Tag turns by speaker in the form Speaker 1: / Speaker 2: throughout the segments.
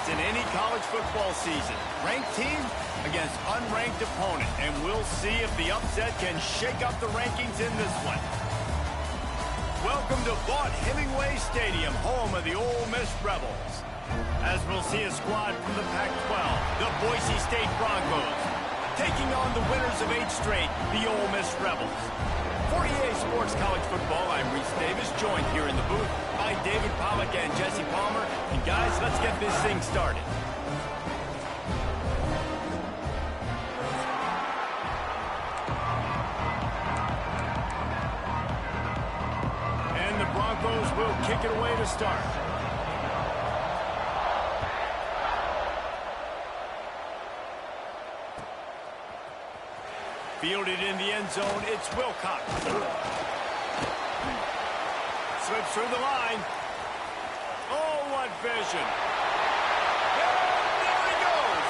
Speaker 1: upsets in any college football season. Ranked team against unranked opponent, and we'll see if the upset can shake up the rankings in this one. Welcome to Vaught-Hemingway Stadium, home of the Ole Miss Rebels. As we'll see a squad from the Pac-12, the Boise State Broncos, taking on the winners of 8 straight, the Ole Miss Rebels. For EA Sports College Football, I'm Reese Davis, joined here in the booth by David Pollack and Jesse Palmer. And guys, let's get this thing started. And the Broncos will kick it away to start. Fielded in the end zone, it's Wilcox. Slips through the line. Oh, what vision. And there he goes.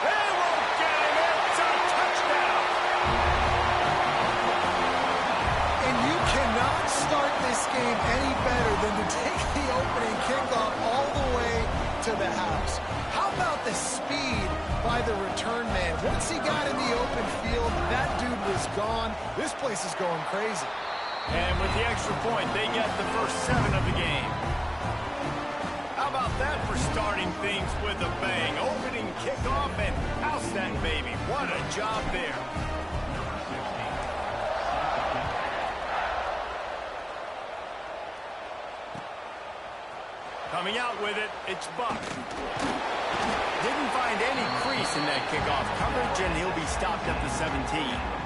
Speaker 1: They won't get him. It's a touchdown.
Speaker 2: And you cannot start this game any better than to take the opening kickoff all the way to the house. How about the speed by the return man? Once he got in the open field, that dude was gone. This place is going crazy.
Speaker 1: And with the extra point, they get the first 7 of the game. How about that for starting things with a bang? Opening kickoff and house that baby. What a job there. Coming out with it, it's Buck. Didn't find any crease in that kickoff coverage, and he'll be stopped at the 17.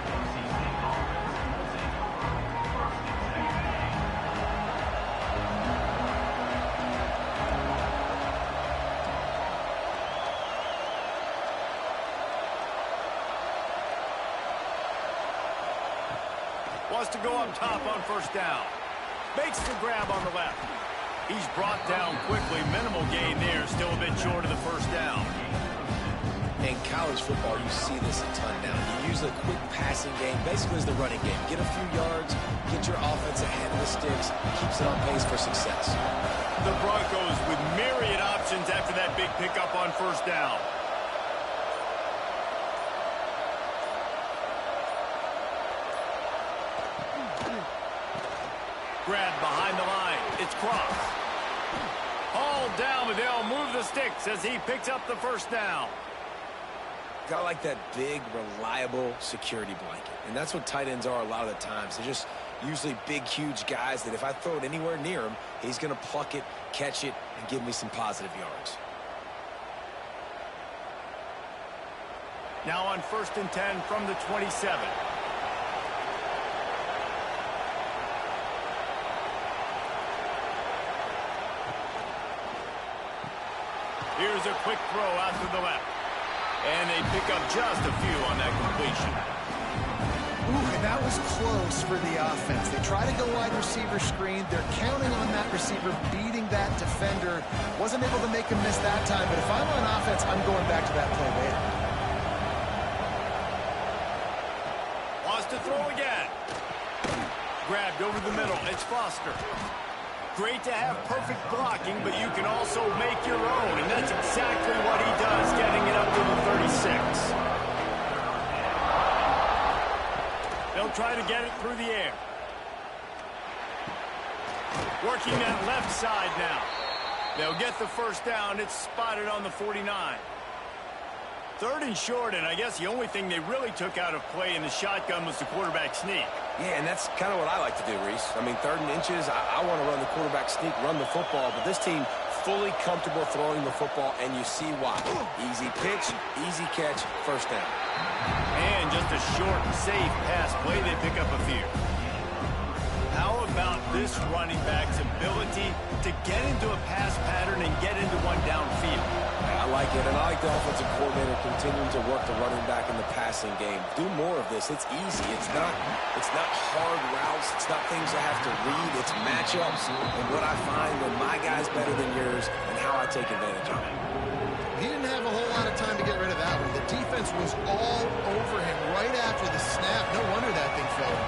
Speaker 1: Wants to go up top on first down. Makes the grab on the left. He's brought down quickly. Minimal gain there. Still a bit short of the first down.
Speaker 3: In college football, you see this a ton now. You use a quick passing game, basically as the running game. Get a few yards, get your offense ahead of the sticks, keeps it on pace for success.
Speaker 1: The Broncos with myriad options after that big pickup on first down. Grab behind the line. It's Cross. Hauled down, but they'll move the sticks as he picks up the first down.
Speaker 3: Got like that big, reliable security blanket. And that's what tight ends are a lot of the times. They're just usually big, huge guys that if I throw it anywhere near him, he's going to pluck it, catch it, and give me some positive yards.
Speaker 1: Now on 1st and 10 from the 27. Here's a quick throw out to the left. And they pick up just a few on that completion.
Speaker 2: Ooh, and that was close for the offense. They try to go wide receiver screen. They're counting on that receiver beating that defender. Wasn't able to make him miss that time, but if I'm on offense, I'm going back to that play later.
Speaker 1: Wants to throw again. Grabbed over the middle. It's Foster. Great to have perfect blocking, but you can also make your own, and that's exactly what he does, getting it up to the 36. They'll try to get it through the air. Working that left side now. They'll get the first down. It's spotted on the 49. 3rd and short, and I guess the only thing they really took out of play in the shotgun was the quarterback sneak.
Speaker 3: Yeah, and that's kind of what I like to do, Reese. I mean, 3rd and inches, I want to run the quarterback sneak, run the football, but this team fully comfortable throwing the football, and you see why. Easy pitch, easy catch, first down.
Speaker 1: And just a short, safe pass play, they pick up a few. How about this running back's ability to get into a pass pattern and get into one downfield?
Speaker 3: I like it, and I like the offensive coordinator continuing to work the running back in the passing game. Do more of this. It's easy. It's not hard routes. It's not things I have to read. It's matchups and what I find when my guy's better than yours and how I take advantage of it.
Speaker 2: He didn't have a whole lot of time to get rid of that one. The defense was all over him right after the snap. No wonder that thing fell.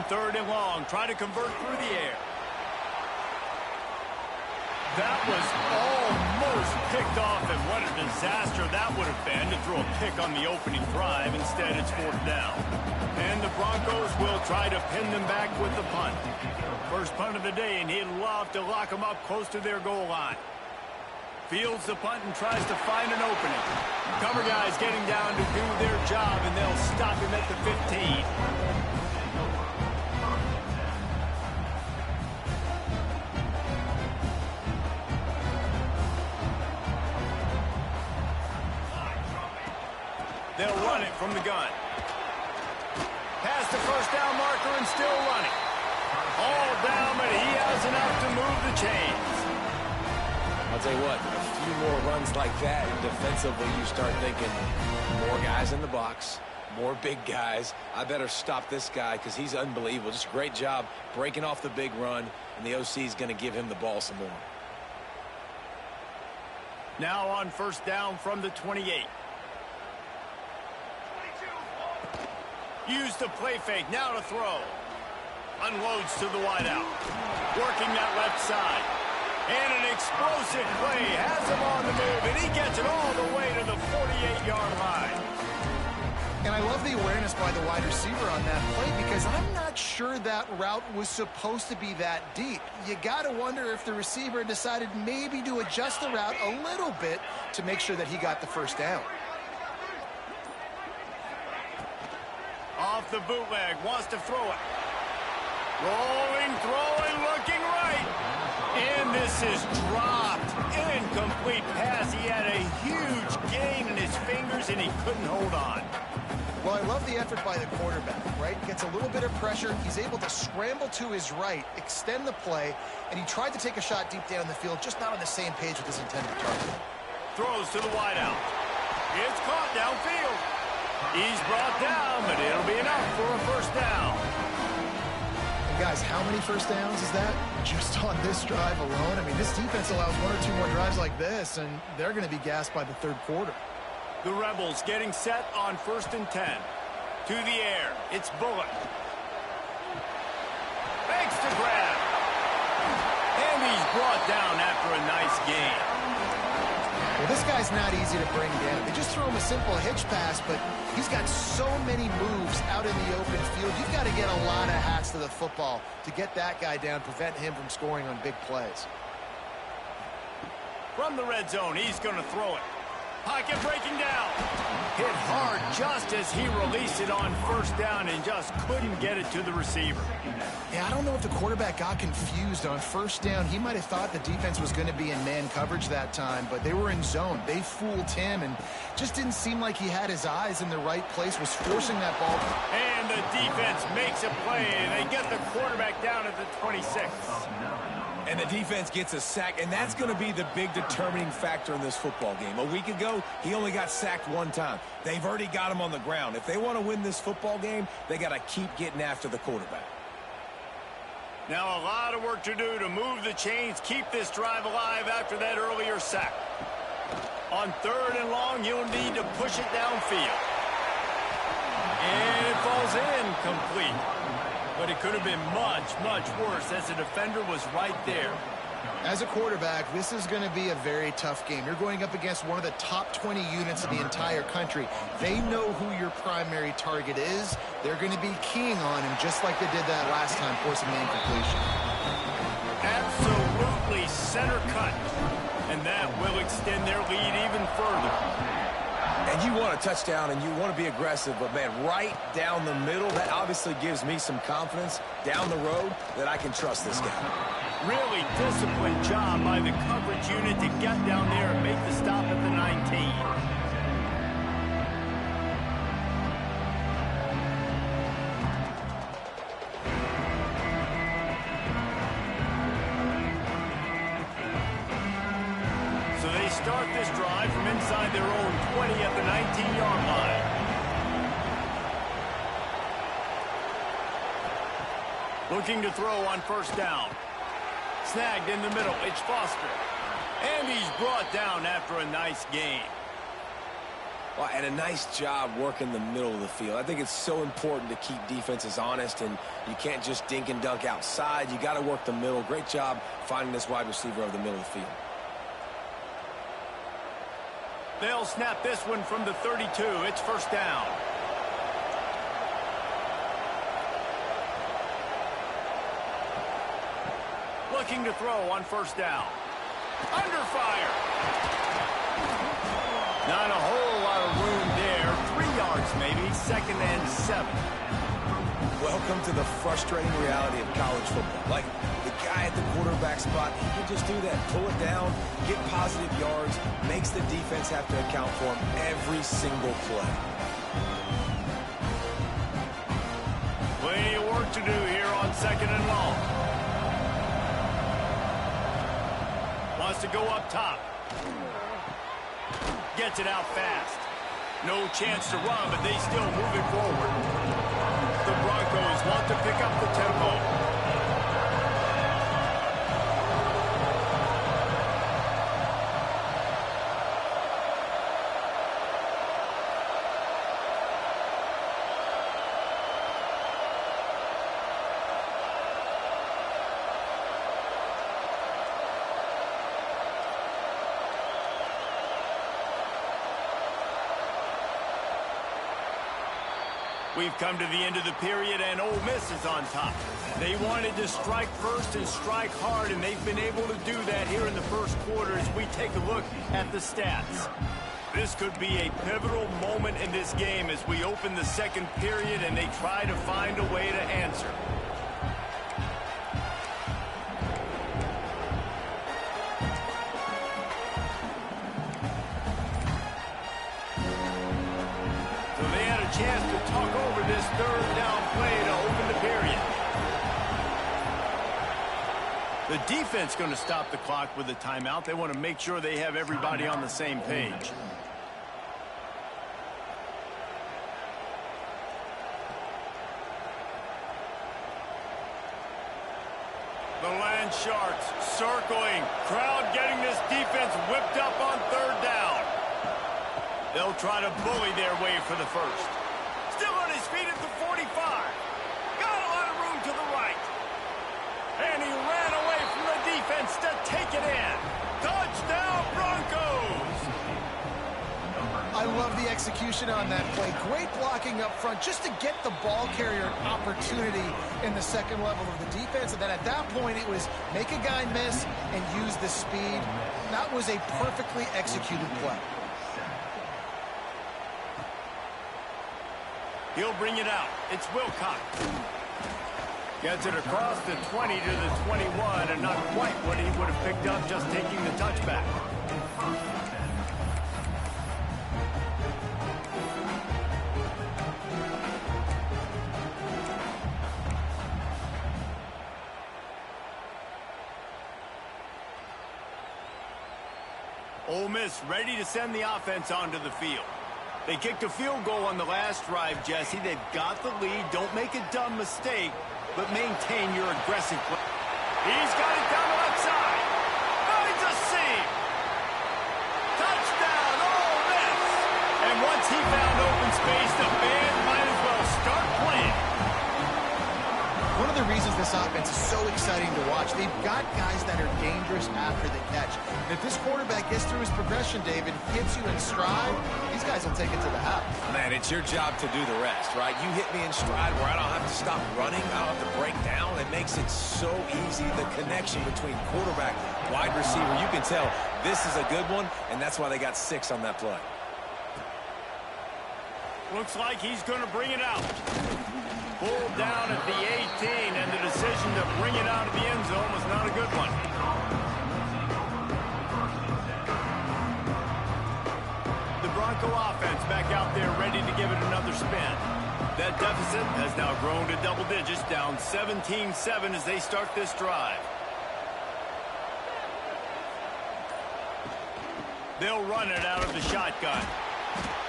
Speaker 1: On 3rd and long, try to convert through the air. That was almost picked off, and what a disaster that would have been to throw a pick on the opening drive. Instead, it's 4th down. And the Broncos will try to pin them back with the punt. First punt of the day, and he'd love to lock them up close to their goal line. Fields the punt and tries to find an opening. Cover guys getting down to do their job, and they'll stop him at the 15. They'll run it from the gun. Past the first down marker and still running. All down, but he has enough to move the chains.
Speaker 3: I'll tell you what, a few more runs like that, and defensively you start thinking, more guys in the box, more big guys. I better stop this guy because he's unbelievable. Just a great job breaking off the big run, and the OC is going to give him the ball some more.
Speaker 1: Now on 1st down from the 28. Use the play fake, now to throw. Unloads to the wideout. Working that left side. And an explosive play has him on the move, and he gets it all the way to the 48-yard line.
Speaker 2: And I love the awareness by the wide receiver on that play because I'm not sure that route was supposed to be that deep. You got to wonder if the receiver decided maybe to adjust the route a little bit to make sure that he got the 1st down.
Speaker 1: Off the bootleg, wants to throw it. Rolling, throwing, looking right. And this is dropped. Incomplete pass. He had a huge gain in his fingers, and he couldn't hold on.
Speaker 2: Well, I love the effort by the quarterback, right? Gets a little bit of pressure. He's able to scramble to his right, extend the play, and he tried to take a shot deep down the field, just not on the same page with his intended target.
Speaker 1: Throws to the wideout. It's caught downfield. He's brought down, but it'll be enough for a 1st down.
Speaker 2: And guys, how many 1st downs is that? Just on this drive alone? I mean, this defense allows 1 or 2 more drives like this, and they're going to be gassed by the 3rd quarter.
Speaker 1: The Rebels getting set on 1st and 10. To the air. It's Bullock. Makes the grab. And he's brought down after a nice gain.
Speaker 2: Well, this guy's not easy to bring down. They just throw him a simple hitch pass, but he's got so many moves out in the open field. You've got to get a lot of hats to the football to get that guy down, prevent him from scoring on big plays.
Speaker 1: From the red zone, he's going to throw it. Pocket breaking down. Hit hard just as he released it on 1st down and just couldn't get it to the receiver.
Speaker 2: Yeah, I don't know if the quarterback got confused on 1st down. He might have thought the defense was going to be in man coverage that time, but they were in zone. They fooled him and just didn't seem like he had his eyes in the right place, was forcing that ball.
Speaker 1: And the defense makes a play, and they get the quarterback down at the 26.
Speaker 3: And the defense gets a sack, and that's going to be the big determining factor in this football game. A week ago, he only got sacked 1 time. They've already got him on the ground. If they want to win this football game, they got to keep getting after the quarterback.
Speaker 1: Now a lot of work to do to move the chains, keep this drive alive after that earlier sack. On 3rd and long, you'll need to push it downfield. And it falls incomplete. But it could have been much, much worse as the defender was right there.
Speaker 2: As a quarterback, this is going to be a very tough game. You're going up against one of the top 20 units in the entire country. They know who your primary target is. They're going to be keying on him just like they did that last time, forcing the incompletion.
Speaker 1: Absolutely center cut. And that will extend their lead even further.
Speaker 3: And you want a touchdown and you want to be aggressive, but man, right down the middle, that obviously gives me some confidence down the road that I can trust this guy.
Speaker 1: Really disciplined job by the coverage unit to get down there and make the stop at the 19. So they start this drive from inside their own 20 at the 19-yard line. Looking to throw on 1st down. Snagged in the middle, it's Foster. And he's brought down after a nice gain.
Speaker 3: Well, and a nice job working the middle of the field. I think it's so important to keep defenses honest, and you can't just dink and dunk outside. You got to work the middle. Great job finding this wide receiver over the middle of the field.
Speaker 1: They'll snap this one from the 32. It's first down. Looking to throw on first down. Under fire. Not a whole lot of room there. 3 yards maybe. 2nd and 7.
Speaker 3: Welcome to the frustrating reality of college football. Like, the guy at the quarterback spot, he can just do that. Pull it down, get positive yards, makes the defense have to account for him every single play.
Speaker 1: Plenty of work to do here on 2nd and long. Wants to go up top. Gets it out fast. No chance to run, but they still move it forward. The Broncos want to pick up the tempo. We've come to the end of the period, and Ole Miss is on top. They wanted to strike first and strike hard, and they've been able to do that here in the first quarter as we take a look at the stats. This could be a pivotal moment in this game as we open the second period and they try to find a way to answer. Chance to talk over this third down play to open the period. The defense going to stop the clock with a timeout. They want to make sure they have everybody on the same page. The Land Sharks circling. Crowd getting this defense whipped up on third down. They'll try to bully their way for the first. Still on his feet at the 45. Got a lot of room to the right. And he ran away from the defense to take it in. Touchdown, Broncos!
Speaker 2: I love the execution on that play. Great blocking up front just to get the ball carrier an opportunity in the second level of the defense. And then at that point, it was make a guy miss and use the speed. That was a perfectly executed play.
Speaker 1: He'll bring it out. It's Wilcox. Gets it across the 20 to the 21, and not quite what he would have picked up just taking the touchback. Ole Miss ready to send the offense onto the field. They kicked a field goal on the last drive, Jesse. They've got the lead. Don't make a dumb mistake, but maintain your aggressive play. He's got it down the left side. Finds a seam. Touchdown, Ole Miss. And once he found open space, the band might as well start playing.
Speaker 2: One of the reasons this offense is so exciting to watch, they've got guys that are dangerous after the catch. And if this quarterback gets through his progression, David, hits you in stride, these guys will take it to the house.
Speaker 3: Man, it's your job to do the rest, right? You hit me in stride where I don't have to stop running. I don't have to break down. It makes it so easy. The connection between quarterback, wide receiver, you can tell this is a good one, and that's why they got 6 on that play.
Speaker 1: Looks like he's going to bring it out. Pulled down at the 18, and the decision to bring it out of the end zone was not a good one. The Bronco offense back out there ready to give it another spin. That deficit has now grown to double digits, down 17-7 as they start this drive. They'll run it out of the shotgun.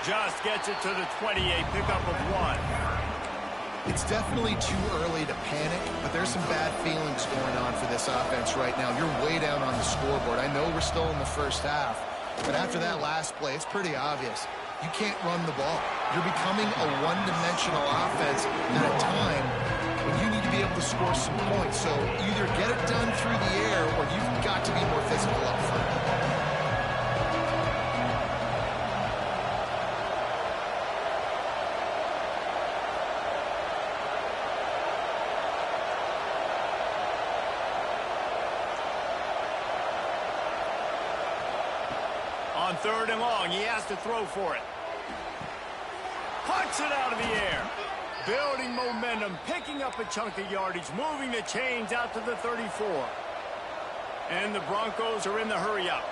Speaker 1: Just gets it to the 28, pickup of 1.
Speaker 2: It's definitely too early to panic, but there's some bad feelings going on for this offense right now. You're way down on the scoreboard. I know we're still in the first half, but after that last play, it's pretty obvious. you can't run the ball. You're becoming a one-dimensional offense at a time when you need to be able to score some points. So either get it done through the air or you've got to be more physical up front.
Speaker 1: On 3rd and long, he has to throw for it. Punts it out of the air. Building momentum, picking up a chunk of yardage, moving the chains out to the 34. And the Broncos are in the hurry-up.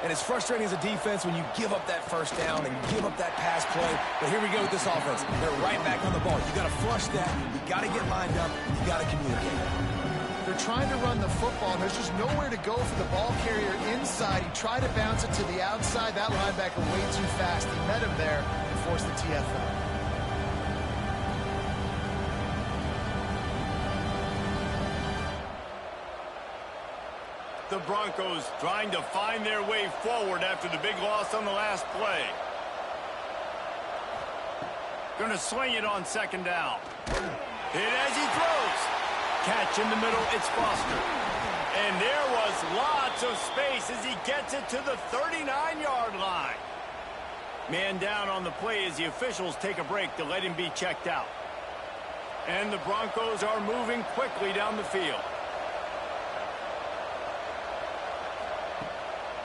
Speaker 3: And it's frustrating as a defense when you give up that first down and give up that pass play. But here we go with this offense. They're right back on the ball. You got to flush that. You got to get lined up. You got to communicate.
Speaker 2: They're trying to run the football, and there's just nowhere to go for the ball carrier inside. He tried to bounce it to the outside. That linebacker way too fast. He met him there and forced the TFL.
Speaker 1: The Broncos trying to find their way forward after the big loss on the last play. Going to swing it on 2nd down. Hit as he throws. Catch in the middle, it's Foster. And there was lots of space as he gets it to the 39-yard line. Man down on the play as the officials take a break to let him be checked out. And the Broncos are moving quickly down the field.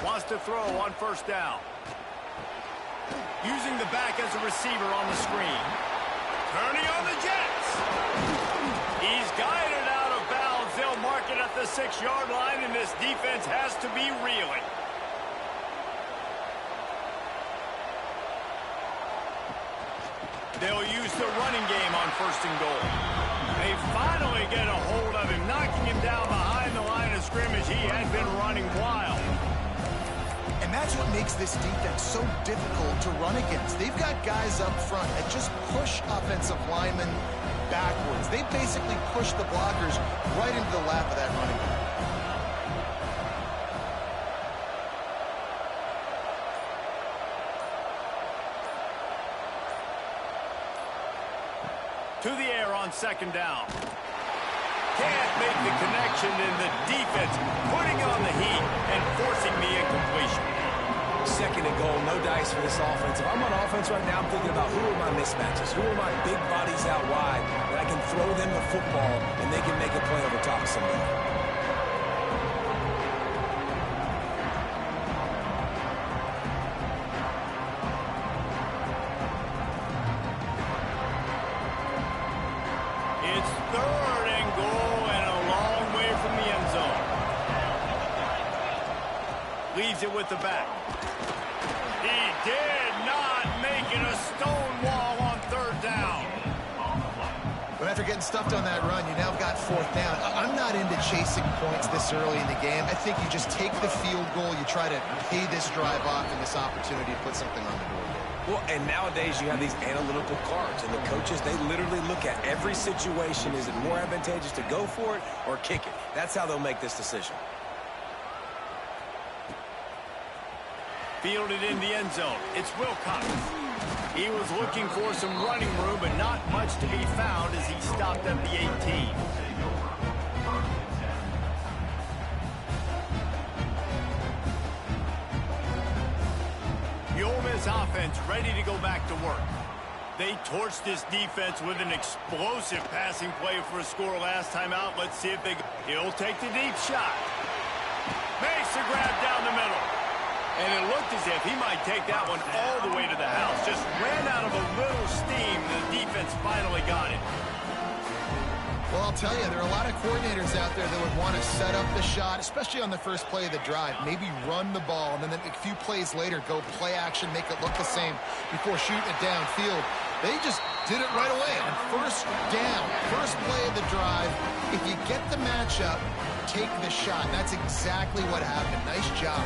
Speaker 1: Wants to throw on 1st down. Using the back as a receiver on the screen. Turning on the Jets. He's guided out of bounds. They'll mark it at the 6-yard line, and this defense has to be reeling. They'll use the running game on 1st and goal. They finally get a hold of him, knocking him down behind the line of scrimmage. He had been running wild.
Speaker 2: And that's what makes this defense so difficult to run against. They've got guys up front that just push offensive linemen backwards. They basically push the blockers right into the lap of that running back.
Speaker 1: To the air on 2nd down. Can't make the connection, and the defense putting on the heat and forcing the incompletion.
Speaker 3: 2nd and goal, no dice for this offense. If I'm on offense right now, I'm thinking about who are my mismatches, who are my big bodies out wide that I can throw them the football and they can make a play over top of somebody.
Speaker 1: It's 3rd and goal and a long way from the end zone. Leaves it with the back. He did not make it a stone wall on 3rd down.
Speaker 2: But after getting stuffed on that run, you now got 4th down. I'm not into chasing points this early in the game. I think you just take the field goal, you try to pay this drive off and this opportunity to put something on the board.
Speaker 3: Well, and nowadays you have these analytical cards, and the coaches, they literally look at every situation. Is it more advantageous to go for it or kick it? That's how they'll make this decision.
Speaker 1: Fielded in the end zone. It's Wilcox. He was looking for some running room, but not much to be found as he stopped at the 18. The Ole Miss offense ready to go back to work. They torched this defense with an explosive passing play for a score last time out. Let's see if they... He'll take the deep shot. Makes the grab down the middle. And it looked as if he might take that one all the way to the house. Just ran out of a little steam. The defense finally got it.
Speaker 2: Well, I'll tell you, there are a lot of coordinators out there that would want to set up the shot, especially on the first play of the drive. Maybe run the ball, and then a few plays later, go play action, make it look the same before shooting it downfield. They just did it right away on 1st down, first play of the drive. If you get the matchup, take the shot. And that's exactly what happened. Nice job.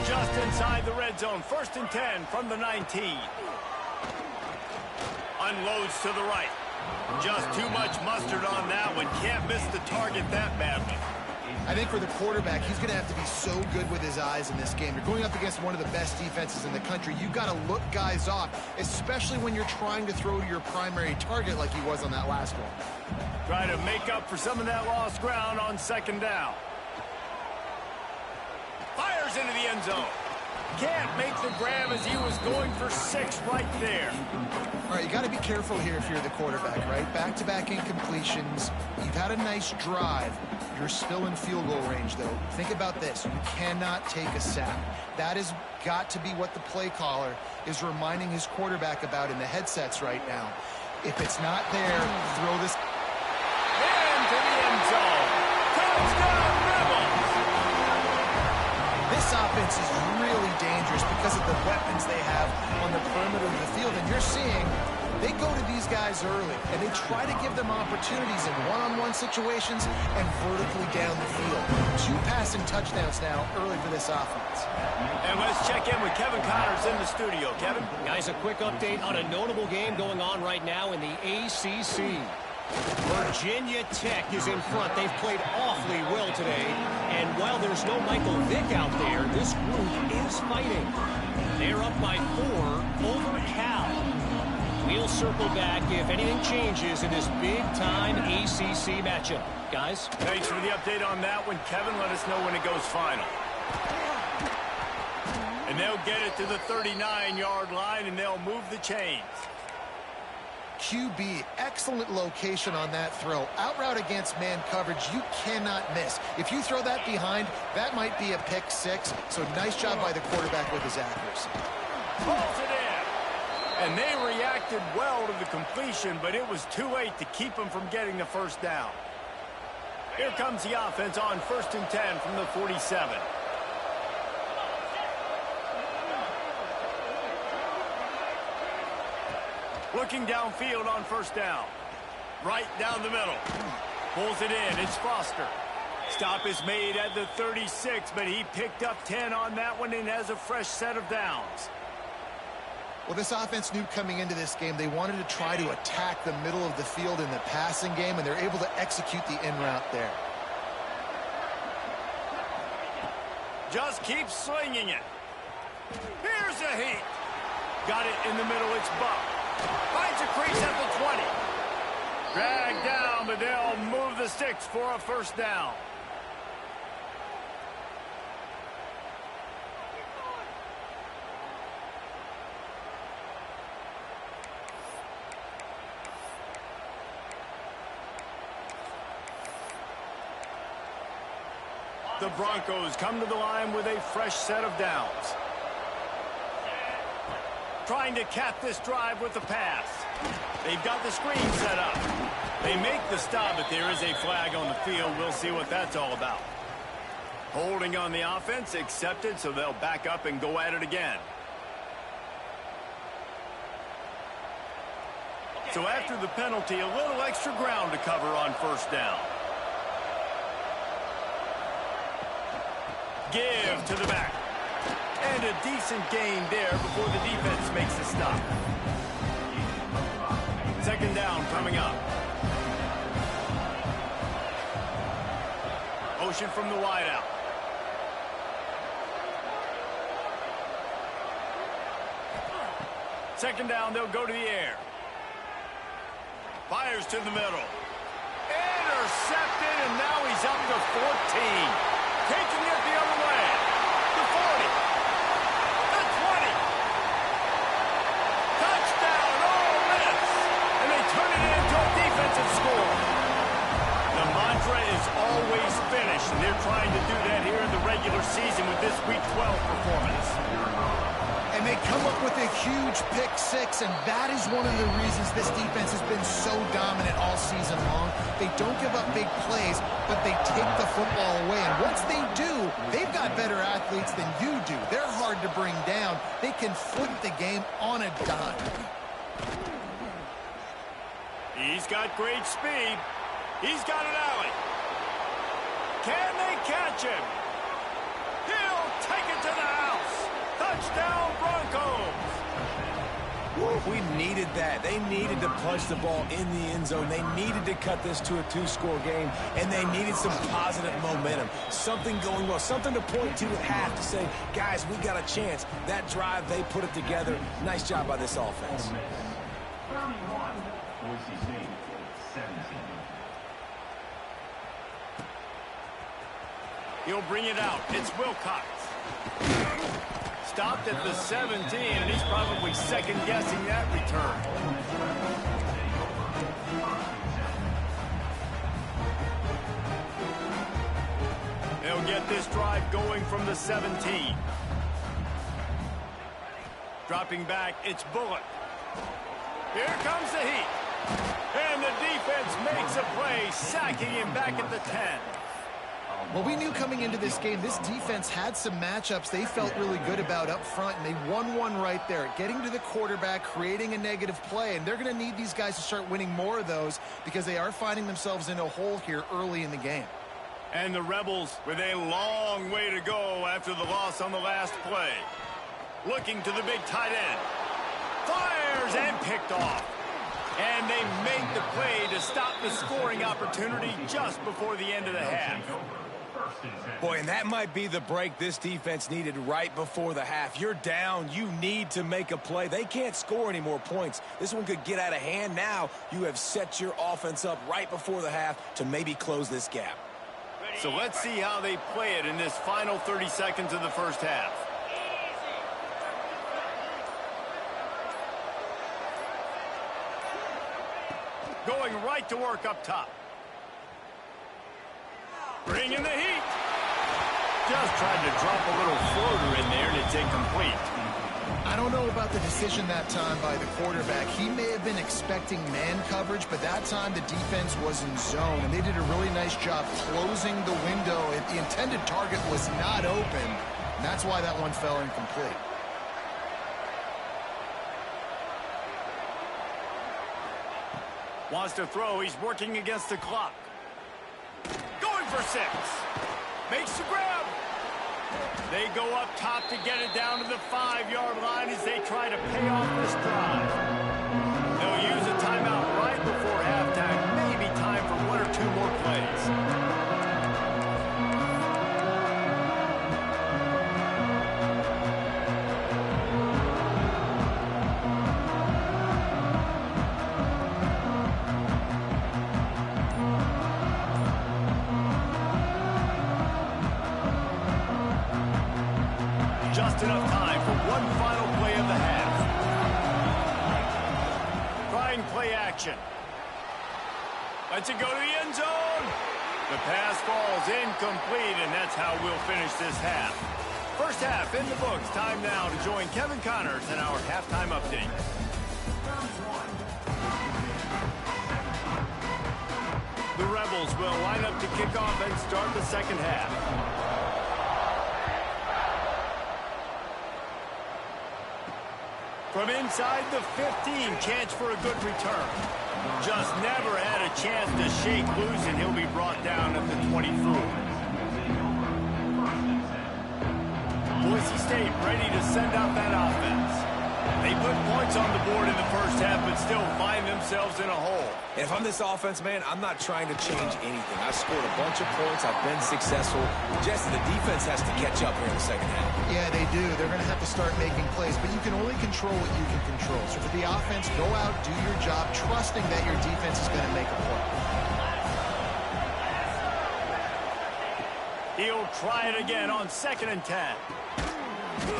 Speaker 1: Just inside the red zone, 1st and 10 from the 19. Unloads to the right. Just too much mustard on that one. Can't miss the target that badly.
Speaker 2: I think for the quarterback, he's going to have to be so good with his eyes in this game. You're going up against one of the best defenses in the country. You've got to look guys off, especially when you're trying to throw to your primary target like he was on that last one.
Speaker 1: Try to make up for some of that lost ground on second down. Fires into the end zone. Can't make the grab as he was going for 6 right there.
Speaker 2: All right, you got to be careful here if you're the quarterback, right? Back-to-back incompletions. You've had a nice drive. You're still in field goal range, though. Think about this. You cannot take a sack. That has got to be what the play caller is reminding his quarterback about in the headsets right now. If it's not there, throw this.
Speaker 1: Into the end zone. Touchdown, Rebels!
Speaker 2: This offense is really dangerous because of the weapons they have on the perimeter of the field. And you're seeing they go to these guys early, and they try to give them opportunities in one-on-one situations and vertically down the field. 2 passing touchdowns now early for this offense.
Speaker 1: And let's check in with Kevin Connors in the studio. Kevin?
Speaker 4: Guys, a quick update on a notable game going on right now in the ACC. Virginia Tech is in front. They've played awfully well today. And while there's no Michael Vick out there, this group is fighting. They're up by 4 over Cal. We'll circle back if anything changes in this big-time ACC matchup. Guys?
Speaker 1: Thanks for the update on that one, Kevin. Let us know when it goes final. And they'll get it to the 39-yard line, and they'll move the chains.
Speaker 2: QB, excellent location on that throw. Out route against man coverage, you cannot miss. If you throw that behind, that might be a pick 6. So nice job by the quarterback with his accuracy.
Speaker 1: Pulls it in. And they reacted well to the completion, but it was too late to keep them from getting the first down. Here comes the offense on 1st and 10 from the 47. Looking downfield on 1st down. Right down the middle. Pulls it in. It's Foster. Stop is made at the 36, but he picked up 10 on that one and has a fresh set of downs.
Speaker 2: Well, this offense knew coming into this game they wanted to try to attack the middle of the field in the passing game, and they're able to execute the in route there.
Speaker 1: Just keep slinging it. Here's a heat. Got it in the middle. It's Buck. Finds a crease at the 20. Dragged down, but they'll move the sticks for a first down. The Broncos come to the line with a fresh set of downs. Trying to cap this drive with the pass. They've got the screen set up. They make the stop, but there is a flag on the field. We'll see what that's all about. Holding on the offense, accepted, so they'll back up and go at it again. So after the penalty, a little extra ground to cover on 1st down. Give to the back. And a decent gain there before the defense makes the stop. 2nd down coming up. Motion from the wideout. Second down, they'll go to the air. Fires to the middle. Intercepted, and now he's up to 14. Taking it the other way. The 40. The 20. Touchdown, Ole Miss. And they turn it into a defensive score. The mantra is always finish, and they're trying to do that here in the regular season with this Week 12 performance.
Speaker 2: And they come up with a huge pick 6, and that is one of the reasons this defense has been so dominant all season long. They don't give up big plays, but they take the football away. And once they do, they've got better athletes than you do. They're hard to bring down. They can flip the game on a dime.
Speaker 1: He's got great speed. He's got an alley. Can they catch him? He'll take it to the house. Touchdown, Broncos.
Speaker 3: We needed that. They needed to punch the ball in the end zone. They needed to cut this to a 2-score game, and they needed some positive momentum. Something going well, something to point to at half to say, guys, we got a chance. That drive, they put it together. Nice job by this offense.
Speaker 5: Boise ST, 17.
Speaker 1: He'll bring it out. It's Wilcox. Stopped at the 17, and he's probably second-guessing that return. They'll get this drive going from the 17. Dropping back, it's Bullock. Here comes the heat. And the defense makes a play, sacking him back at the 10.
Speaker 2: Well, we knew coming into this game, this defense had some matchups they felt really good about up front, and they won one right there, getting to the quarterback, creating a negative play, and they're going to need these guys to start winning more of those because they are finding themselves in a hole here early in the game.
Speaker 1: And the Rebels with a long way to go after the loss on the last play. Looking to the big tight end. Fires and picked off. And they make the play to stop the scoring opportunity just before the end of the half.
Speaker 3: Boy, and that might be the break this defense needed right before the half. You're down. You need to make a play. They can't score any more points. This one could get out of hand. Now you have set your offense up right before the half to maybe close this gap.
Speaker 1: So let's see how they play it in this final 30 seconds of the first half. Going right to work up top. Bringing the heat. Just tried to drop a little floater in there, and it's incomplete.
Speaker 2: I don't know about the decision that time by the quarterback. He may have been expecting man coverage, but that time the defense was in zone, and they did a really nice job closing the window. The intended target was not open, and that's why that one fell incomplete.
Speaker 1: Wants to throw. He's working against the clock. Going for 6. Makes the grab. They go up top to get it down to the 5-yard line as they try to pay off this drive. They'll use a timeout right before halftime. Maybe time for 1 or 2 more plays. Just enough time for one final play of the half. Trying play action. Lets it go to the end zone. The pass falls incomplete, and that's how we'll finish this half. First half in the books. Time now to join Kevin Connors in our halftime update. The Rebels will line up to kick off and start the second half. From inside the 15, chance for a good return. Just never had a chance to shake loose, and he'll be brought down at the 24. Boise State ready to send out that offense. They put points on the board in the first half, but still find themselves in a hole.
Speaker 3: And if I'm this offense, man, I'm not trying to change anything. I scored a bunch of points. I've been successful. Just the defense has to catch up here in the second half.
Speaker 2: Yeah, they do. They're going to have to start making plays, but you can only control what you can control. So for the offense, go out, do your job, trusting that your defense is going to make a play.
Speaker 1: He'll try it again on 2nd and 10.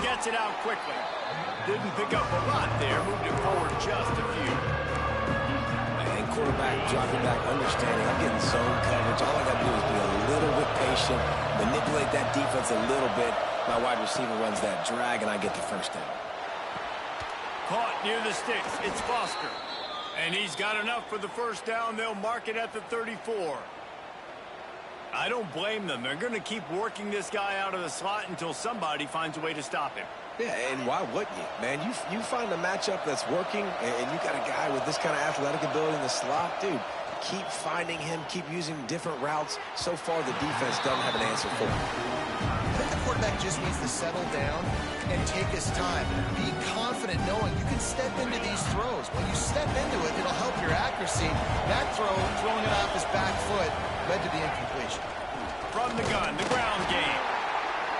Speaker 1: Gets it out quickly. Didn't pick up a lot there. Moved it forward just a few.
Speaker 3: And quarterback dropping back, understanding I'm getting zone coverage. All I got to do is be a little bit patient, manipulate that defense a little bit. My wide receiver runs that drag, and I get the first down.
Speaker 1: Caught near the sticks. It's Foster. And he's got enough for the first down. They'll mark it at the 34. I don't blame them. They're going to keep working this guy out of the slot until somebody finds a way to stop him.
Speaker 3: Yeah, and why wouldn't you? Man, you find a matchup that's working, and you got a guy with this kind of athletic ability in the slot, dude, keep finding him, keep using different routes. So far, the defense doesn't have an answer for him.
Speaker 2: I think the quarterback just needs to settle down, and take his time. Be confident knowing you can step into these throws. When you step into it, it'll help your accuracy. That throw, throwing it off his back foot, led to the incompletion.
Speaker 1: From the gun, the ground game.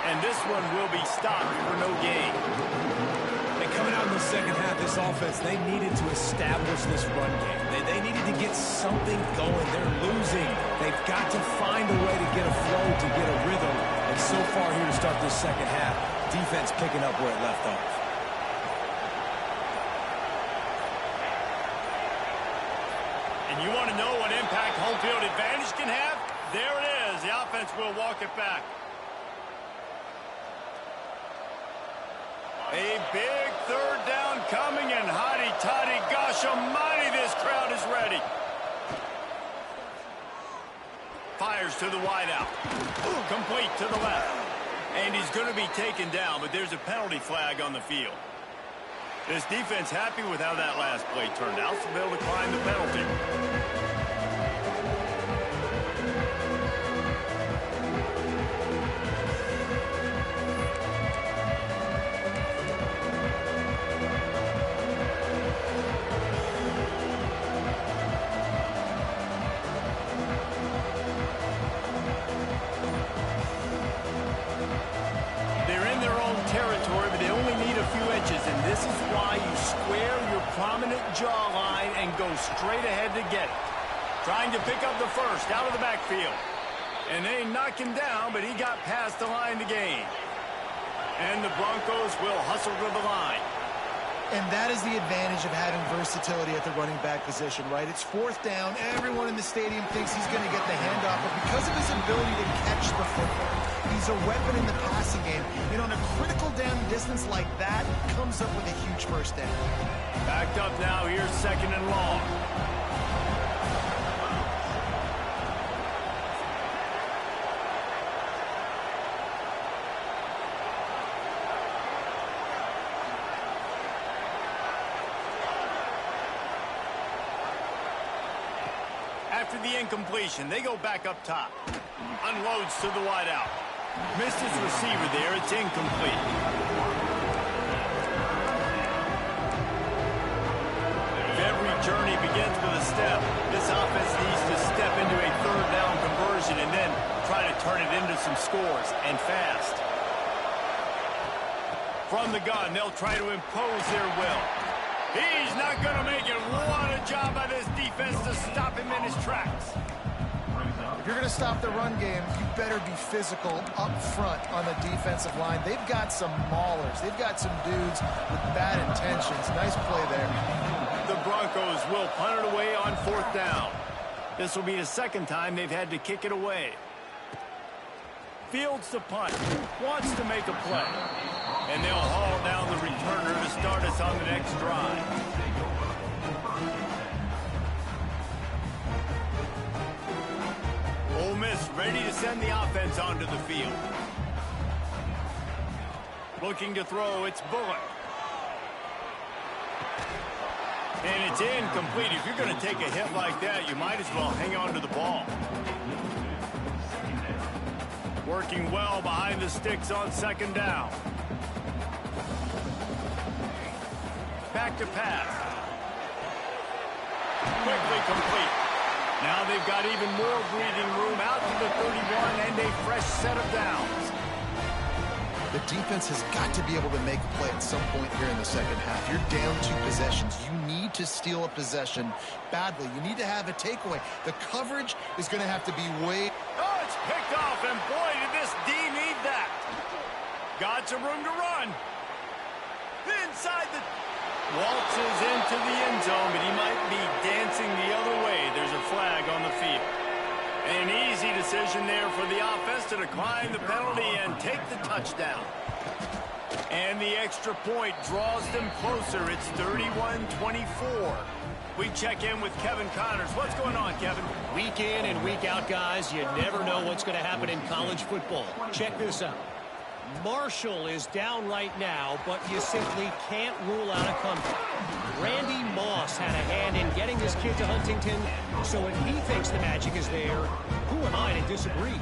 Speaker 1: And this one will be stopped for no gain.
Speaker 3: And coming out in the second half, this offense, they needed to establish this run game. They needed to get something going. They're losing. They've got to find a way to get a flow, to get a rhythm. And so far here to start this second half, defense picking up where it left off.
Speaker 1: And you want to know what impact home field advantage can have? There it is. The offense will walk it back. A big third down coming, and hotty-toddy, gosh almighty, this crowd is ready. Fires to the wideout. Complete to the left. And he's going to be taken down, but there's a penalty flag on the field. This defense happy with how that last play turned out, so they'll decline the penalty. This is why you square your prominent jawline and go straight ahead to get it. Trying to pick up the first out of the backfield. And they knock him down, but he got past the line to gain. And the Broncos will hustle to the line.
Speaker 2: And that is the advantage of having versatility at the running back position, right? It's fourth down. Everyone in the stadium thinks he's going to get the handoff, but because of his ability to catch the football, he's a weapon in the passing game. And on a critical down distance like that, comes up with a huge first down.
Speaker 1: Backed up now, here's second and long. After the incompletion, they go back up top. Unloads to the wideout. Missed his receiver there. It's incomplete. If every journey begins with a step, this offense needs to step into a third down conversion and then try to turn it into some scores, and fast. From the gun, they'll try to impose their will. He's not going to make it. What a job by this defense to stop him in his tracks.
Speaker 2: If you're going to stop the run game, you better be physical up front on the defensive line. They've got some maulers. They've got some dudes with bad intentions. Nice play there.
Speaker 1: The Broncos will punt it away on fourth down. This will be the second time they've had to kick it away. Fields to punt. Wants to make a play. And they'll haul down the returner to start us on the next drive. Ole Miss ready to send the offense onto the field. Looking to throw, it's Bullock. And it's incomplete. If you're going to take a hit like that, you might as well hang on to the ball. Working well behind the sticks on second down. Back to pass. Quickly complete. Now they've got even more breathing room out to the 31 and a fresh set of downs.
Speaker 2: The defense has got to be able to make a play at some point here in the second half. You're down 2 possessions. You need to steal a possession badly. You need to have a takeaway. The coverage is going to have to be way...
Speaker 1: Oh, it's picked off, and boy, did this D need that. Got some room to run. Inside the... Waltzes into the end zone, but he might be dancing the other way. There's a flag on the field. An easy decision there for the offense to decline the penalty and take the touchdown. And the extra point draws them closer. It's 31-24. We check in with Kevin Connors. What's going on, Kevin?
Speaker 4: Week in and week out, guys, you never know what's going to happen in college football. Check this out. Marshall is down right now, but you simply can't rule out a comeback. Randy Moss had a hand in getting this kid to Huntington, so if he thinks the magic is there, who am I to disagree?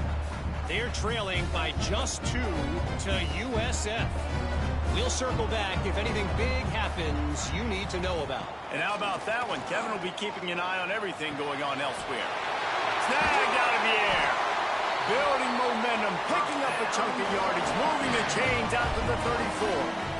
Speaker 4: They're trailing by just 2 to USF. We'll circle back if anything big happens you need to know about.
Speaker 1: And how about that one? Kevin will be keeping an eye on everything going on elsewhere. Snagged out of the air. Building momentum, picking up a chunk of yardage, moving the chains out to the 34.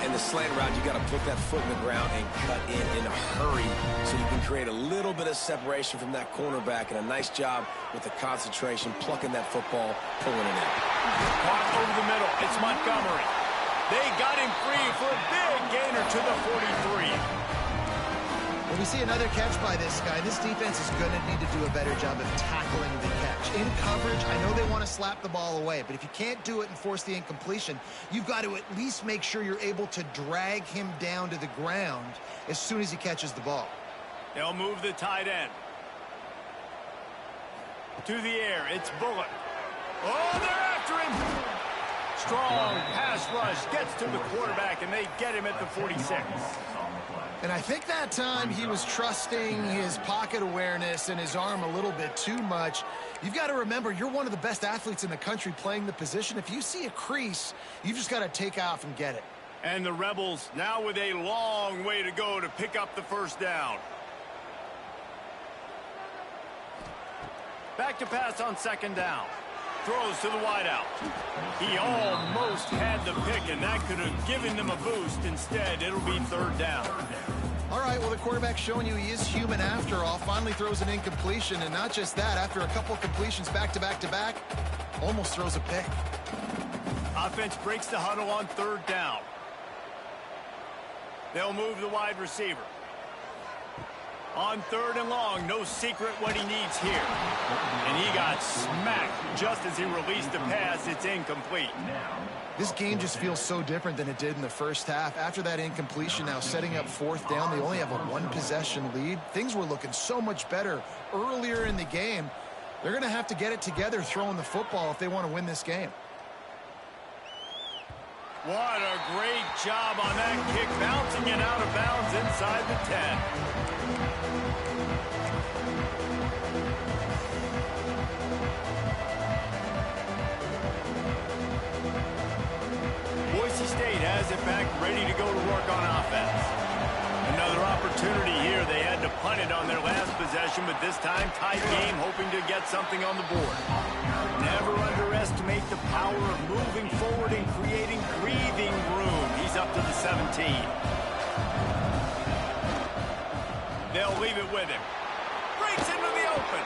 Speaker 3: In the slant route, you got to put that foot in the ground and cut in a hurry so you can create a little bit of separation from that cornerback, and a nice job with the concentration, plucking that football, pulling it in.
Speaker 1: Caught over the middle. It's Montgomery. They got him free for a big gainer to the 43.
Speaker 2: Well, we see another catch by this guy. This defense is going to need to do a better job of tackling the catch. In coverage, I know they want to slap the ball away, but if you can't do it and force the incompletion, you've got to at least make sure you're able to drag him down to the ground as soon as he catches the ball.
Speaker 1: They'll move the tight end. To the air, it's Bullock. Oh, they're after him! Strong pass rush gets to the quarterback, and they get him at the 46.
Speaker 2: And I think that time he was trusting his pocket awareness and his arm a little bit too much. You've got to remember, you're one of the best athletes in the country playing the position. If you see a crease, you've just got to take off and get it.
Speaker 1: And the Rebels now with a long way to go to pick up the first down. Back to pass on second down. Throws to the wideout. He almost had the pick, and that could have given them a boost. Instead, it'll be third down.
Speaker 2: All right, well, the quarterback's showing you he is human after all. Finally throws an incompletion, and not just that, after a couple completions back-to-back-to-back, almost throws a pick.
Speaker 1: Offense breaks the huddle on third down. They'll move the wide receiver. On third and long, no secret what he needs here. And he got smacked just as he released the pass. It's incomplete.
Speaker 2: This game just feels so different than it did in the first half. After that incompletion, now setting up fourth down, they only have a one-possession lead. Things were looking so much better earlier in the game. They're going to have to get it together throwing the football if they want to win this game.
Speaker 1: What a great job on that kick, bouncing it out of bounds inside the 10. Boise State has it back, ready to go to work on offense. Another opportunity here. They had to punt it on their last possession, but this time tight game, hoping to get something on the board. Never underestimate the power of moving forward and creating breathing room. He's up to the 17. They'll leave it with him. Breaks into the open.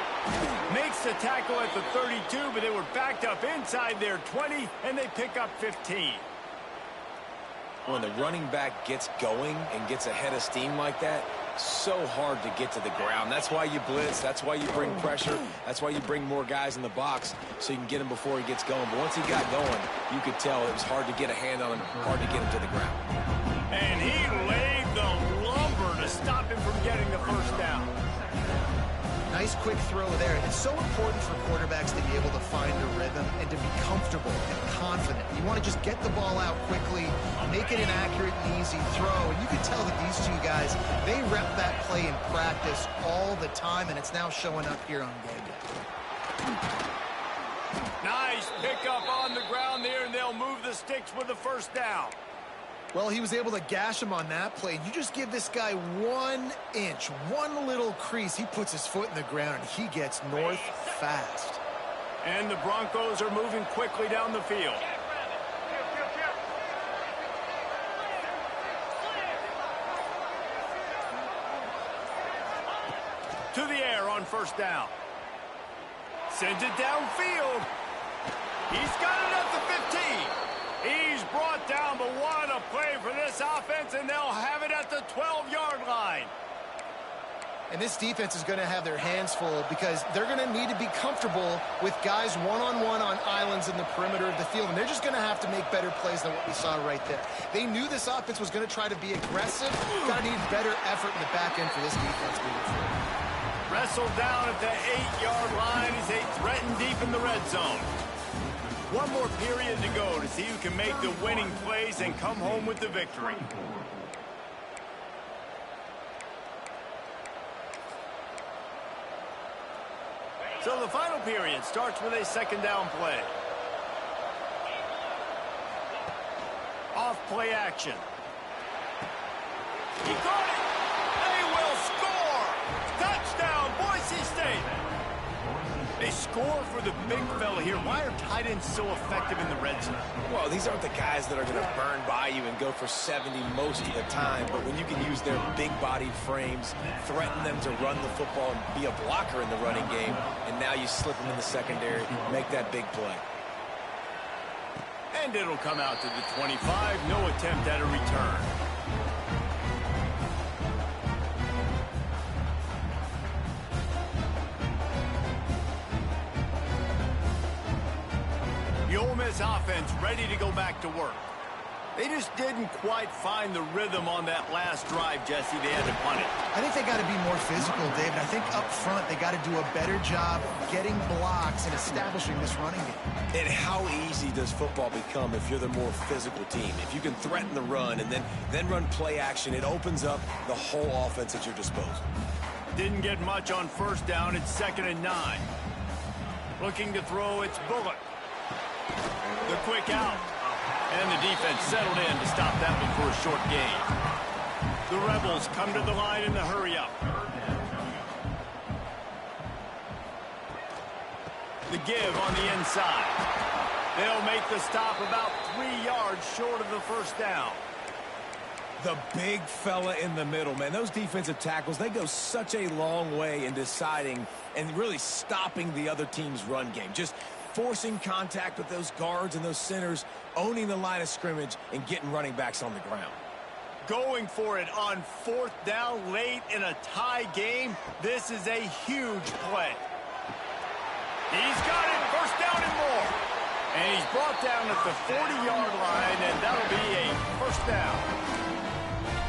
Speaker 1: Makes the tackle at the 32, but they were backed up inside their 20, and they pick up 15.
Speaker 3: When the running back gets going and gets ahead of steam like that, so hard to get to the ground. That's why you blitz. That's why you bring pressure. That's why you bring more guys in the box so you can get him before he gets going. But once he got going, you could tell it was hard to get a hand on him, hard to get him to the ground.
Speaker 1: And he laid the lumber to stop him from getting the first down.
Speaker 2: Nice quick throw there. It's so important for quarterbacks to be able to find a rhythm and to be comfortable and confident. You want to just get the ball out quickly, make it an accurate and easy throw. And you can tell that these two guys, they rep that play in practice all the time, and it's now showing up here on game day.
Speaker 1: Nice pickup on the ground there, and they'll move the sticks with the first down.
Speaker 2: Well, he was able to gash him on that play. You just give this guy 1 inch, one little crease. He puts his foot in the ground, and he gets north fast.
Speaker 1: And the Broncos are moving quickly down the field. To the air on first down. Sends it downfield. He's got it at the 15. He's brought down, but what a play for this offense, and they'll have it at the 12-yard line.
Speaker 2: And this defense is going to have their hands full because they're going to need to be comfortable with guys one-on-one on islands in the perimeter of the field, and they're just going to have to make better plays than what we saw right there. They knew this offense was going to try to be aggressive. Got to need better effort in the back end for this defense moving forward.
Speaker 1: Wrestled down at the 8-yard line as they threaten deep in the red zone. One more period to go to see who can make the winning plays and come home with the victory. So the final period starts with a second down play. play action. He got it. They will score. Touchdown, Boise State. They score for the big fella here. Why are tight ends so effective in the red zone?
Speaker 3: Well, these aren't the guys that are going to burn by you and go for 70 most of the time, but when you can use their big-bodied frames, threaten them to run the football and be a blocker in the running game, and now you slip them in the secondary, make that big play.
Speaker 1: And it'll come out to the 25. No attempt at a return. The Ole Miss offense ready to go back to work. They just didn't quite find the rhythm on that last drive, Jesse. They had to punt it.
Speaker 2: I think they got to be more physical, David. I think up front they got to do a better job getting blocks and establishing this running game.
Speaker 3: And how easy does football become if you're the more physical team? If you can threaten the run and then run play action, it opens up the whole offense at your disposal.
Speaker 1: Didn't get much on first down. It's 2nd and 9. Looking to throw, it's Bullock. The quick out. And the defense settled in to stop that one for a short gain. The Rebels come to the line in the hurry-up. The give on the inside. They'll make the stop about 3 yards short of the first down.
Speaker 3: The big fella in the middle, man. Those defensive tackles, they go such a long way in deciding and really stopping the other team's run game. Just forcing contact with those guards and those centers, owning the line of scrimmage, and getting running backs on the ground.
Speaker 1: Going for it on 4th down late in a tie game. This is a huge play. He's got it. 1st down and more. And he's brought down at the 40-yard line, and that'll be a 1st down.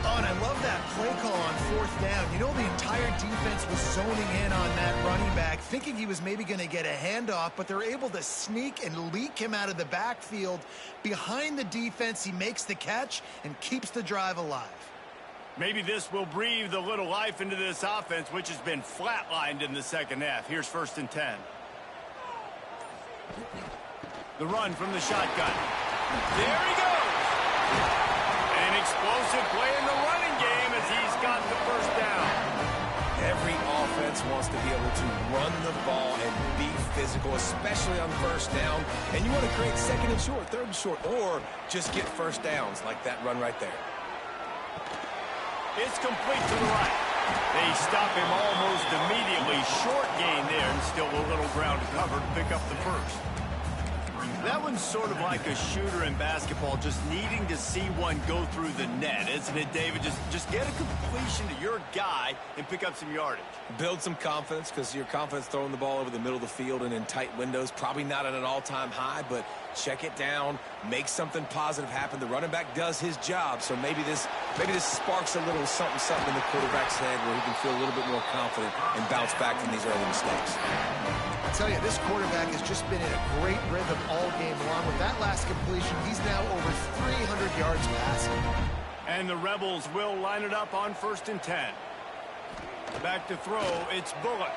Speaker 2: Oh, and I love that play call on 4th down. You know, the entire defense was zoning in on that running back, thinking he was maybe going to get a handoff, but they're able to sneak and leak him out of the backfield. Behind the defense, he makes the catch and keeps the drive alive.
Speaker 1: Maybe this will breathe a little life into this offense, which has been flatlined in the second half. Here's 1st and 10. The run from the shotgun. There he goes. An explosive play in the running game as he's got the 1st down.
Speaker 3: Every offense wants to be able to run the ball and be physical, especially on 1st down. And you want to create 2nd and short, 3rd and short, or just get 1st downs like that run right there.
Speaker 1: It's complete to the right. They stop him almost immediately. Short gain there, and still a little ground to cover to pick up the 1st. That one's sort of like a shooter in basketball, just needing to see one go through the net, isn't it, David? Just get a completion to your guy and pick up some yardage.
Speaker 3: Build some confidence, because your confidence throwing the ball over the middle of the field and in tight windows, probably not at an all-time high, but check it down, make something positive happen. The running back does his job, so maybe this sparks a little something in the quarterback's head where he can feel a little bit more confident and bounce back from these early mistakes.
Speaker 2: I tell you, this quarterback has just been in a great rhythm all game long. With that last completion, he's now over 300 yards passing.
Speaker 1: And the Rebels will line it up on 1st and 10. Back to throw, it's Bullock.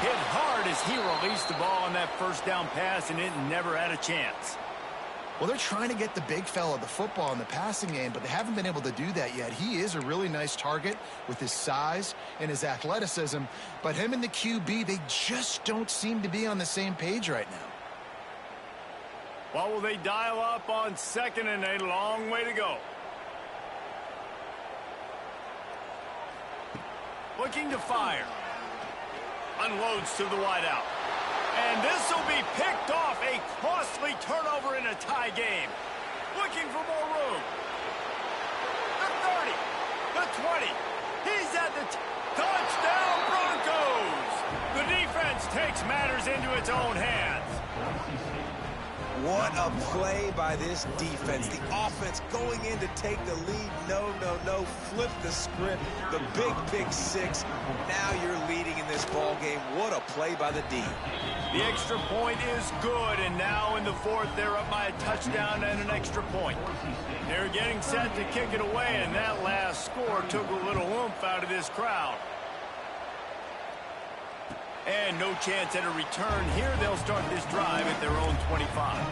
Speaker 1: Hit hard as he released the ball on that 1st down pass, and it never had a chance.
Speaker 2: Well, they're trying to get the big fella the football in the passing game, but they haven't been able to do that yet. He is a really nice target with his size and his athleticism, but him and the QB, they just don't seem to be on the same page right now.
Speaker 1: Well, will they dial up on 2nd and a long way to go? Looking to fire. Unloads to the wideout. And this will be picked off. A costly turnover in a tie game. Looking for more room. The 30. The 20. He's at the touchdown Broncos. The defense takes matters into its own hands.
Speaker 3: What a play by this defense. The offense going in to take the lead. No. Flip the script. The big pick 6. Now you're leading in this ball game. What a play by the D.
Speaker 1: The extra point is good, and now in the 4th, they're up by a touchdown and an extra point. They're getting set to kick it away, and that last score took a little oomph out of this crowd. And no chance at a return here. They'll start this drive at their own 25.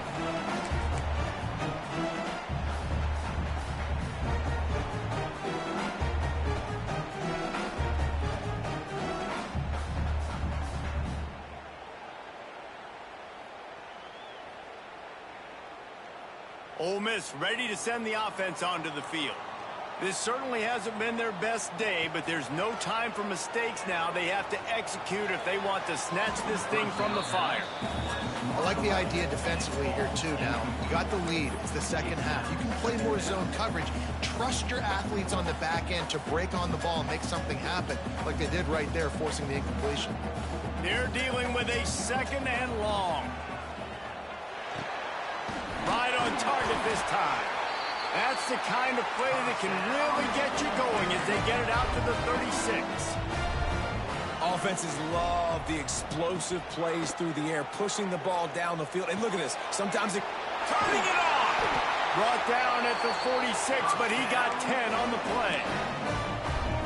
Speaker 1: Ole Miss ready to send the offense onto the field. This certainly hasn't been their best day, but there's no time for mistakes now. They have to execute if they want to snatch this thing from the fire.
Speaker 2: I like the idea defensively here, too. Now, you got the lead. It's the second half. You can play more zone coverage. Trust your athletes on the back end to break on the ball and make something happen, like they did right there, forcing the incompletion.
Speaker 1: They're dealing with a second and long. Right on target this time. That's the kind of play that can really get you going as they get it out to the 36.
Speaker 3: Offenses love the explosive plays through the air, pushing the ball down the field. And look at this. Sometimes it...
Speaker 1: Turning it on! Brought down at the 46, but he got 10 on the play.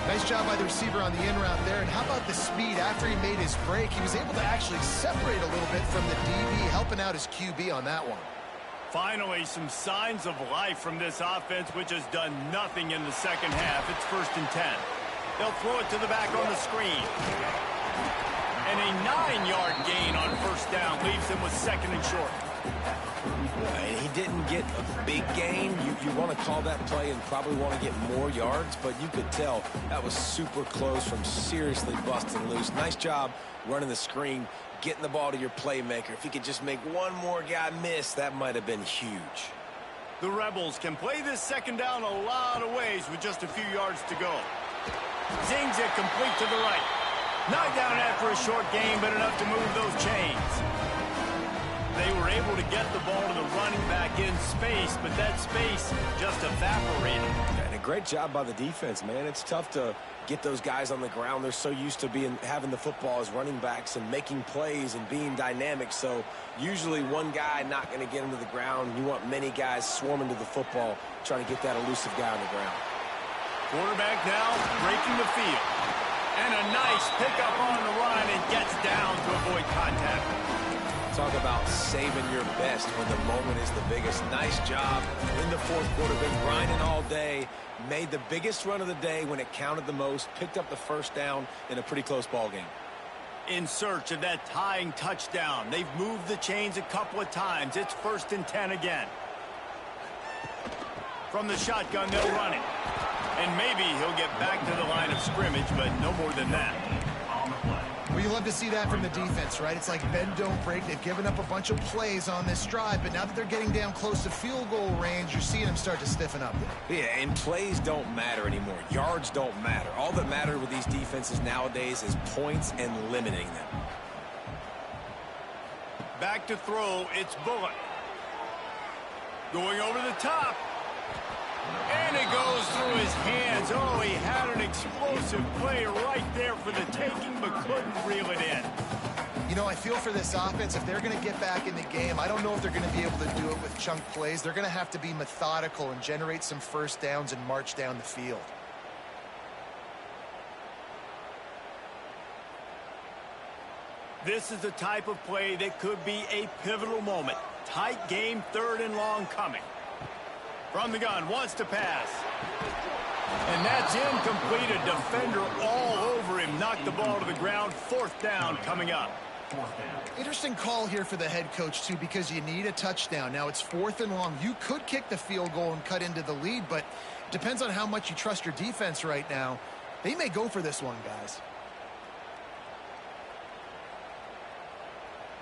Speaker 2: Nice job by the receiver on the in route there. And how about the speed? After he made his break, he was able to actually separate a little bit from the DB, helping out his QB on that one.
Speaker 1: Finally, some signs of life from this offense, which has done nothing in the second half. It's 1st and 10. They'll throw it to the back on the screen. And a 9-yard gain on 1st down leaves him with 2nd and short.
Speaker 3: He didn't get a big gain. You want to call that play and probably want to get more yards, but you could tell that was super close from seriously busting loose. Nice job running the screen, getting the ball to your playmaker. If he could just make one more guy miss, that might have been huge.
Speaker 1: The Rebels can play this 2nd down a lot of ways with just a few yards to go. Zings it complete to the right. Knocked down after a short gain, but enough to move those chains. They were able to get the ball to the running back in space, but that space just evaporated.
Speaker 3: And a great job by the defense, man. It's tough to get those guys on the ground. They're so used to having the football as running backs and making plays and being dynamic. So usually one guy not going to get into the ground. You want many guys swarming to the football, trying to get that elusive guy on the ground.
Speaker 1: Quarterback now breaking the field. And a nice pickup on the run and gets down to avoid contact.
Speaker 3: Talk about saving your best when the moment is the biggest. Nice job in the 4th quarter. Been grinding all day. Made the biggest run of the day when it counted the most. Picked up the 1st down in a pretty close ball game.
Speaker 1: In search of that tying touchdown. They've moved the chains a couple of times. It's 1st and 10 again. From the shotgun, they'll run it. And maybe he'll get back to the line of scrimmage, but no more than that.
Speaker 2: Well, you love to see that from the defense, right? It's like bend, don't break. They've given up a bunch of plays on this drive, but now that they're getting down close to field goal range, you're seeing them start to stiffen up there.
Speaker 3: Yeah, and plays don't matter anymore. Yards don't matter. All that matters with these defenses nowadays is points and limiting them.
Speaker 1: Back to throw, it's Bullock. Going over the top. And it goes through his hands. Oh, he had an explosive play right there for the taking, but couldn't reel it in.
Speaker 2: You know, I feel for this offense, if they're going to get back in the game, I don't know if they're going to be able to do it with chunk plays. They're going to have to be methodical and generate some 1st downs and march down the field.
Speaker 1: This is the type of play that could be a pivotal moment. Tight game, 3rd and long coming. From the gun, wants to pass. And that's incomplete. A defender all over him. Knocked the ball to the ground. 4th down coming up.
Speaker 2: Interesting call here for the head coach, too, because you need a touchdown. Now, it's 4th and long. You could kick the field goal and cut into the lead, but it depends on how much you trust your defense right now. They may go for this one, guys.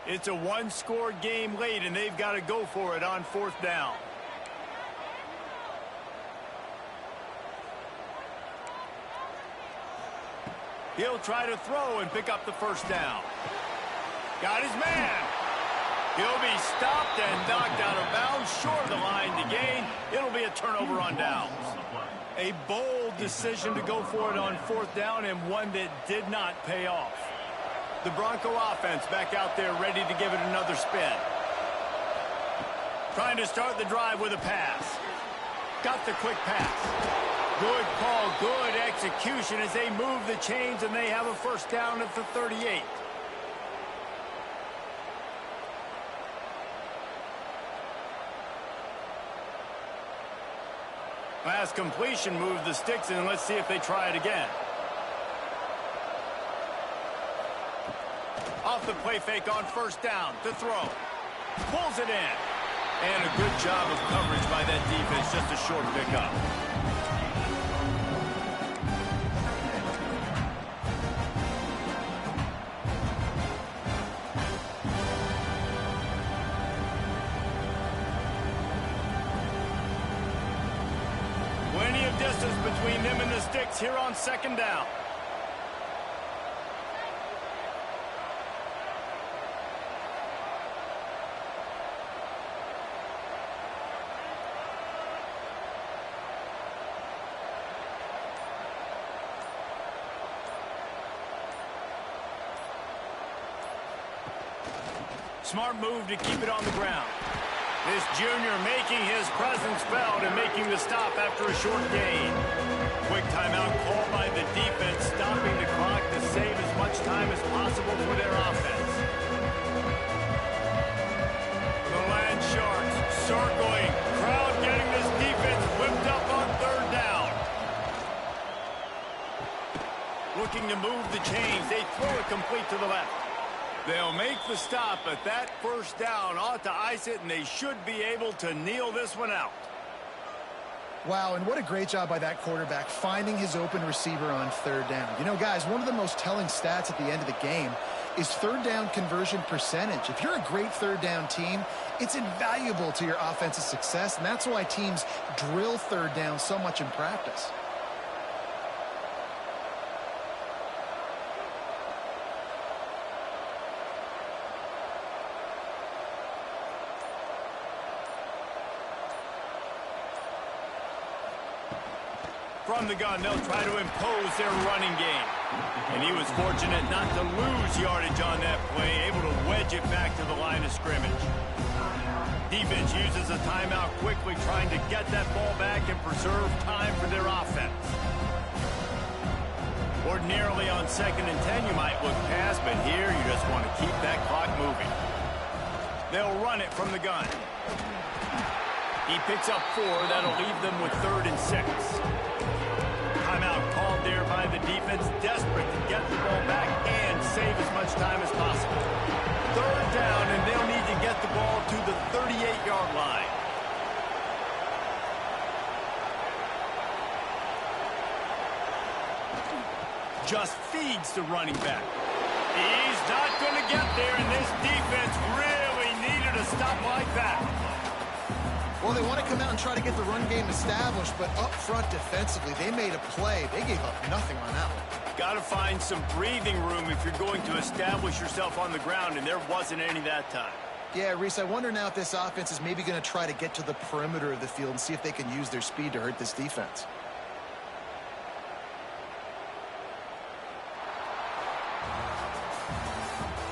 Speaker 1: It's a 1-score game late, and they've got to go for it on 4th down. He'll try to throw and pick up the 1st down. Got his man. He'll be stopped and knocked out of bounds, short of the line to gain. It'll be a turnover on downs. A bold decision to go for it on 4th down, and one that did not pay off. The Bronco offense back out there ready to give it another spin. Trying to start the drive with a pass. Got the quick pass. Good call, good execution as they move the chains, and they have a 1st down at the 38. Pass completion moved the sticks, and let's see if they try it again. Off the play fake on 1st down to throw. Pulls it in. And a good job of coverage by that defense, just a short pickup. Plenty of distance between them and the sticks here on second down. Smart move to keep it on the ground. This junior making his presence felt and making the stop after a short gain. Quick timeout called by the defense, stopping the clock to save as much time as possible for their offense. The Land Sharks circling. Crowd getting this defense whipped up on third down. Looking to move the chains. They throw it complete to the left. They'll make the stop, but that first down ought to ice it, and they should be able to kneel this one out.
Speaker 2: Wow, and what a great job by that quarterback finding his open receiver on third down. You know, guys, one of the most telling stats at the end of the game is third down conversion percentage. If you're a great third down team, it's invaluable to your offensive success, and that's why teams drill third down so much in practice.
Speaker 1: From the gun, they'll try to impose their running game. And he was fortunate not to lose yardage on that play, able to wedge it back to the line of scrimmage. Defense uses a timeout quickly, trying to get that ball back and preserve time for their offense. Ordinarily on 2nd and 10, you might look past, but here you just want to keep that clock moving. They'll run it from the gun. He picks up 4. That'll leave them with 3rd and 6. Timeout called there by the defense, desperate to get the ball back and save as much time as possible. 3rd down, and they'll need to get the ball to the 38-yard line. Just feeds the running back. He's not going to get there, and this defense really needed a stop like that.
Speaker 2: Well, they want to come out and try to get the run game established, but up front defensively, they made a play. They gave up nothing on that one.
Speaker 1: Got to find some breathing room if you're going to establish yourself on the ground, and there wasn't any that time.
Speaker 2: Yeah, Reese, I wonder now if this offense is maybe going to try to get to the perimeter of the field and see if they can use their speed to hurt this defense.